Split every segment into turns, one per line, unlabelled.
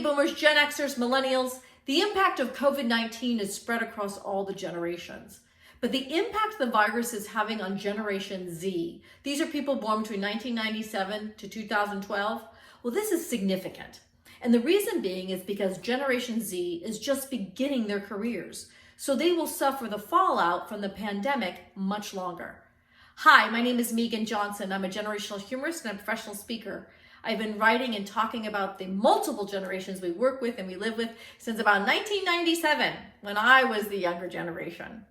boomers, Gen Xers, millennials, the impact of COVID-19 is spread across all the generations. But the impact the virus is having on Generation Z, these are people born between 1997 to 2012, well, this is significant. And the reason being is because Generation Z is just beginning their careers, so they will suffer the fallout from the pandemic much longer. Hi, my name is Megan Johnson. I'm a generational humorist and a professional speaker. I've been writing and talking about the multiple generations we work with and we live with since about 1997, when I was the younger generation.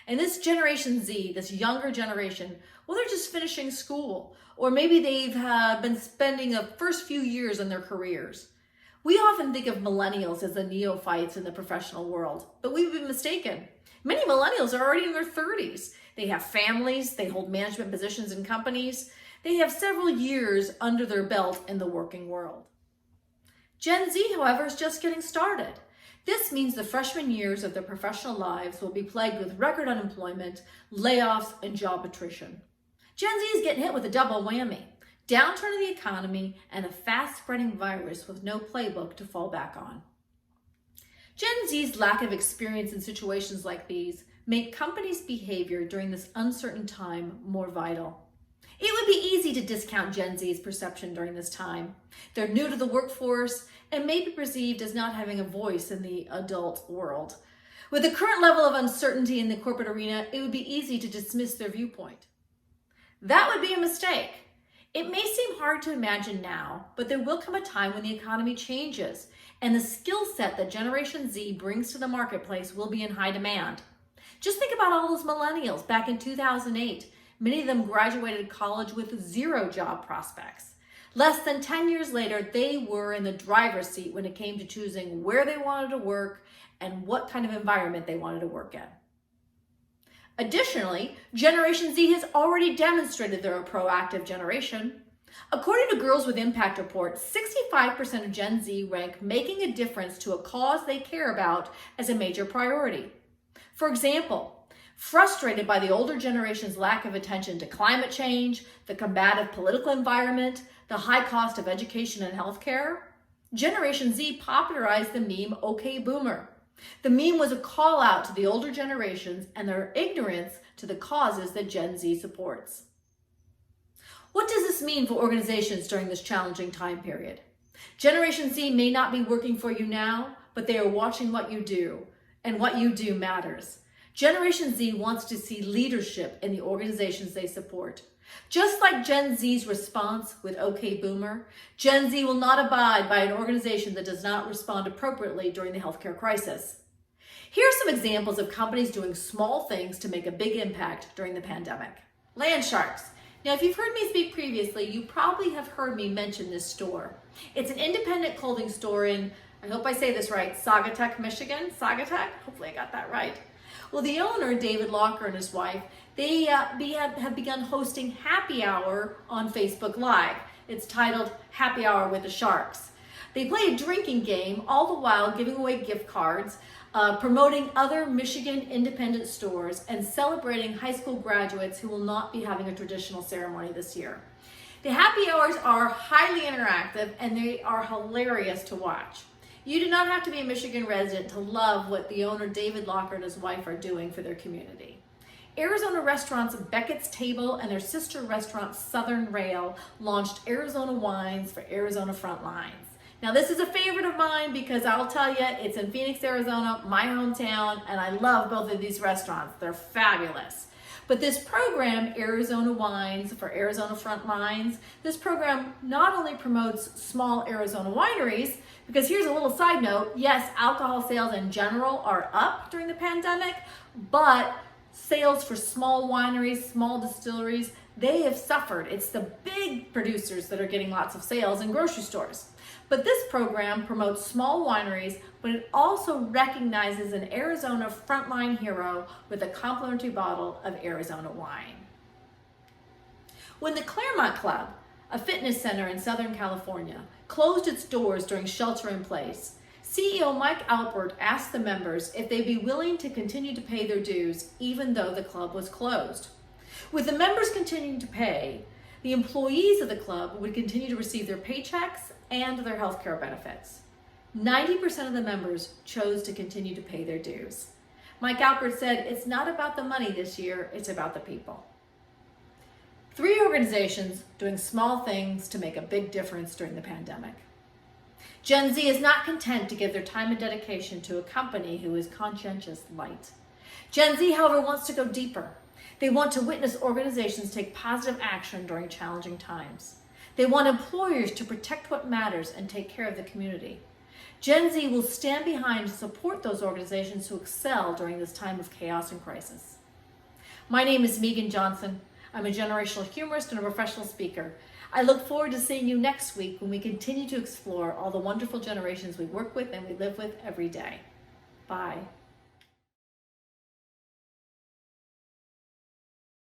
And this Generation Z, this younger generation, well, they're just finishing school, or maybe they've been spending the first few years in their careers. We often think of millennials as the neophytes in the professional world, but we've been mistaken. Many millennials are already in their 30s. They have families, they hold management positions in companies. They have several years under their belt in the working world. Gen Z, however, is just getting started. This means the freshman years of their professional lives will be plagued with record unemployment, layoffs, and job attrition. Gen Z is getting hit with a double whammy: downturn in the economy and a fast-spreading virus with no playbook to fall back on. Gen Z's lack of experience in situations like these make companies' behavior during this uncertain time more vital. It would be easy to discount Gen Z's perception during this time. They're new to the workforce and may be perceived as not having a voice in the adult world. With the current level of uncertainty in the corporate arena, it would be easy to dismiss their viewpoint. That would be a mistake. It may seem hard to imagine now, but there will come a time when the economy changes and the skill set that Generation Z brings to the marketplace will be in high demand. Just think about all those millennials back in 2008. Many of them graduated college with zero job prospects. Less than 10 years later, they were in the driver's seat when it came to choosing where they wanted to work and what kind of environment they wanted to work in. Additionally, Generation Z has already demonstrated they're a proactive generation. According to Girls with Impact report, 65% of Gen Z rank making a difference to a cause they care about as a major priority. For example, frustrated by the older generation's lack of attention to climate change, the combative political environment, the high cost of education and healthcare, Generation Z popularized the meme "Okay Boomer." The meme was a call out to the older generations and their ignorance to the causes that Gen Z supports. What does this mean for organizations during this challenging time period? Generation Z may not be working for you now, but they are watching what you do, and what you do matters. Generation Z wants to see leadership in the organizations they support. Just like Gen Z's response with "Okay Boomer," Gen Z will not abide by an organization that does not respond appropriately during the healthcare crisis. Here are some examples of companies doing small things to make a big impact during the pandemic. Landsharks. Now, if you've heard me speak previously, you probably have heard me mention this store. It's an independent clothing store in, I hope I say this right, Saugatuck, Michigan. Saugatuck? Hopefully I got that right. Well, the owner, David Locker, and his wife, they have begun hosting happy hour on Facebook Live. It's titled Happy Hour with the Sharks. They play a drinking game, all the while giving away gift cards, promoting other Michigan independent stores, and celebrating high school graduates who will not be having a traditional ceremony this year. The happy hours are highly interactive and they are hilarious to watch. You do not have to be a Michigan resident to love what the owner, David Locker, and his wife are doing for their community. Arizona restaurants Beckett's Table and their sister restaurant Southern Rail launched Arizona wines for Arizona front lines. Now, this is a favorite of mine because I'll tell you, it's in Phoenix, Arizona, my hometown, and I love both of these restaurants. They're fabulous. But this program, Arizona Wines for Arizona Front Lines, this program not only promotes small Arizona wineries, because here's a little side note, yes, alcohol sales in general are up during the pandemic, but sales for small wineries, small distilleries, they have suffered. It's the big producers that are getting lots of sales in grocery stores. But this program promotes small wineries, but it also recognizes an Arizona frontline hero with a complimentary bottle of Arizona wine. When the Clermont Club, a fitness center in Southern California, closed its doors during shelter in place, CEO Mike Alpert asked the members if they'd be willing to continue to pay their dues even though the club was closed. With the members continuing to pay, the employees of the club would continue to receive their paychecks and their health care benefits. 90% of the members chose to continue to pay their dues. Mike Alpert said, "It's not about the money this year, it's about the people." 3 organizations doing small things to make a big difference during the pandemic. Gen Z is not content to give their time and dedication to a company who is conscientious light. Gen Z, however, wants to go deeper. They want to witness organizations take positive action during challenging times. They want employers to protect what matters and take care of the community. Gen Z will stand behind and support those organizations who excel during this time of chaos and crisis. My name is Megan Johnson. I'm a generational humorist and a professional speaker. I look forward to seeing you next week when we continue to explore all the wonderful generations we work with and we live with every day. Bye.